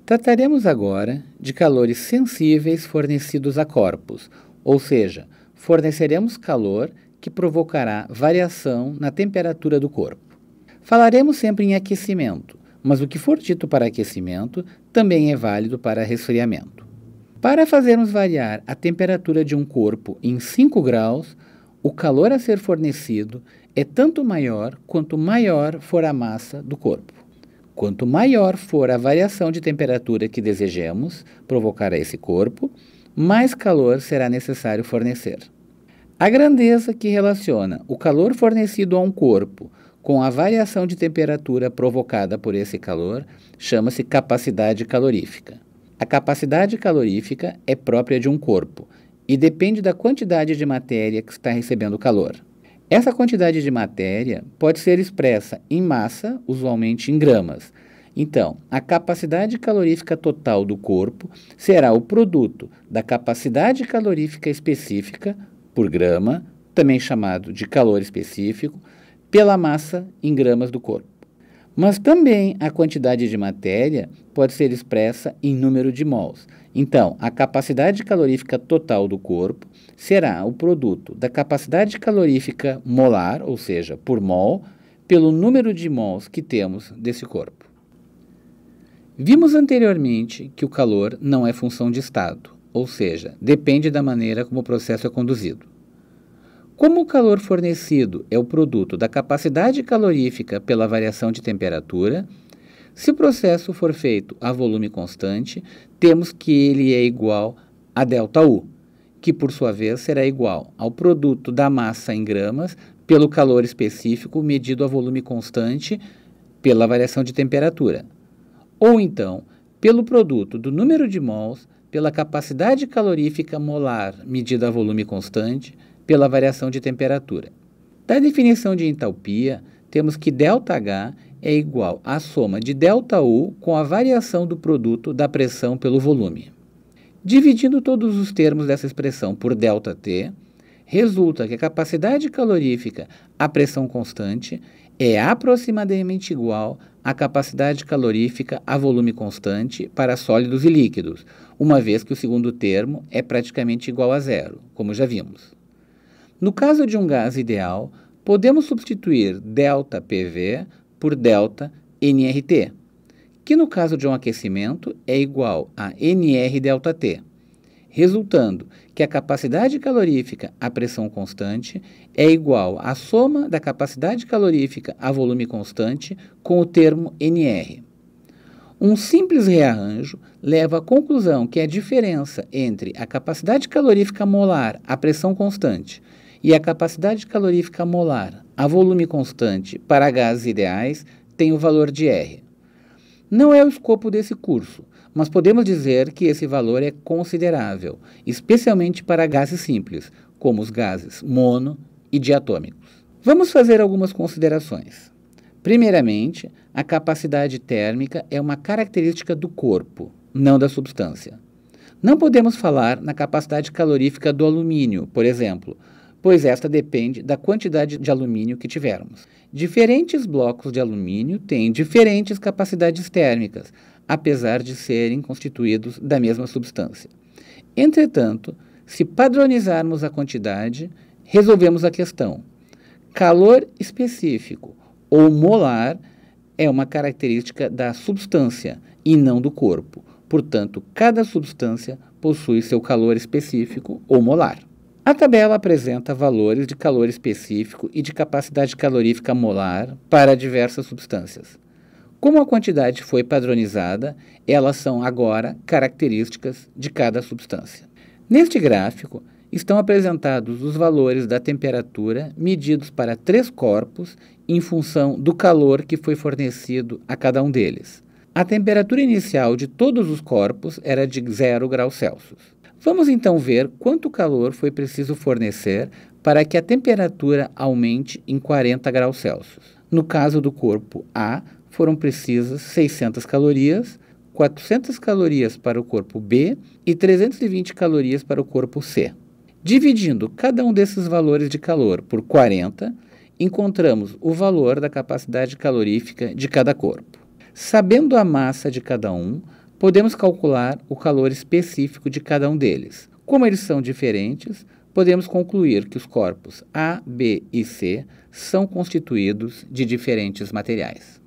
Trataremos agora de calores sensíveis fornecidos a corpos, ou seja, forneceremos calor que provocará variação na temperatura do corpo. Falaremos sempre em aquecimento, mas o que for dito para aquecimento também é válido para resfriamento. Para fazermos variar a temperatura de um corpo em 5 graus, o calor a ser fornecido é tanto maior quanto maior for a massa do corpo. Quanto maior for a variação de temperatura que desejemos provocar a esse corpo, mais calor será necessário fornecer. A grandeza que relaciona o calor fornecido a um corpo com a variação de temperatura provocada por esse calor chama-se capacidade calorífica. A capacidade calorífica é própria de um corpo e depende da quantidade de matéria que está recebendo calor. Essa quantidade de matéria pode ser expressa em massa, usualmente em gramas. Então, a capacidade calorífica total do corpo será o produto da capacidade calorífica específica, por grama, também chamado de calor específico, pela massa em gramas do corpo. Mas também a quantidade de matéria pode ser expressa em número de mols. Então, a capacidade calorífica total do corpo será o produto da capacidade calorífica molar, ou seja, por mol, pelo número de mols que temos desse corpo. Vimos anteriormente que o calor não é função de estado, ou seja, depende da maneira como o processo é conduzido. Como o calor fornecido é o produto da capacidade calorífica pela variação de temperatura, se o processo for feito a volume constante, temos que ele é igual a ΔU, que por sua vez será igual ao produto da massa em gramas pelo calor específico medido a volume constante pela variação de temperatura. Ou então, pelo produto do número de mols pela capacidade calorífica molar medida a volume constante pela variação de temperatura. Da definição de entalpia, temos que ΔH é igual à soma de ΔU com a variação do produto da pressão pelo volume. Dividindo todos os termos dessa expressão por ΔT, resulta que a capacidade calorífica à pressão constante é aproximadamente igual à capacidade calorífica a volume constante para sólidos e líquidos, uma vez que o segundo termo é praticamente igual a zero, como já vimos. No caso de um gás ideal, podemos substituir ΔPV por ΔNRT, que no caso de um aquecimento é igual a NRΔT, resultando que a capacidade calorífica à pressão constante é igual à soma da capacidade calorífica a volume constante com o termo NR. Um simples rearranjo leva à conclusão que a diferença entre a capacidade calorífica molar à pressão constante e a capacidade calorífica molar a volume constante para gases ideais tem o valor de R. Não é o escopo desse curso, mas podemos dizer que esse valor é considerável, especialmente para gases simples, como os gases mono e diatômicos. Vamos fazer algumas considerações. Primeiramente, a capacidade térmica é uma característica do corpo, não da substância. Não podemos falar na capacidade calorífica do alumínio, por exemplo, pois esta depende da quantidade de alumínio que tivermos. Diferentes blocos de alumínio têm diferentes capacidades térmicas, apesar de serem constituídos da mesma substância. Entretanto, se padronizarmos a quantidade, resolvemos a questão. Calor específico ou molar é uma característica da substância e não do corpo. Portanto, cada substância possui seu calor específico ou molar. A tabela apresenta valores de calor específico e de capacidade calorífica molar para diversas substâncias. Como a quantidade foi padronizada, elas são agora características de cada substância. Neste gráfico, estão apresentados os valores da temperatura medidos para 3 corpos em função do calor que foi fornecido a cada um deles. A temperatura inicial de todos os corpos era de 0 graus Celsius. Vamos então ver quanto calor foi preciso fornecer para que a temperatura aumente em 40 graus Celsius. No caso do corpo A, foram precisas 600 calorias, 400 calorias para o corpo B e 320 calorias para o corpo C. Dividindo cada um desses valores de calor por 40, encontramos o valor da capacidade calorífica de cada corpo. Sabendo a massa de cada um, podemos calcular o calor específico de cada um deles. Como eles são diferentes, podemos concluir que os corpos A, B e C são constituídos de diferentes materiais.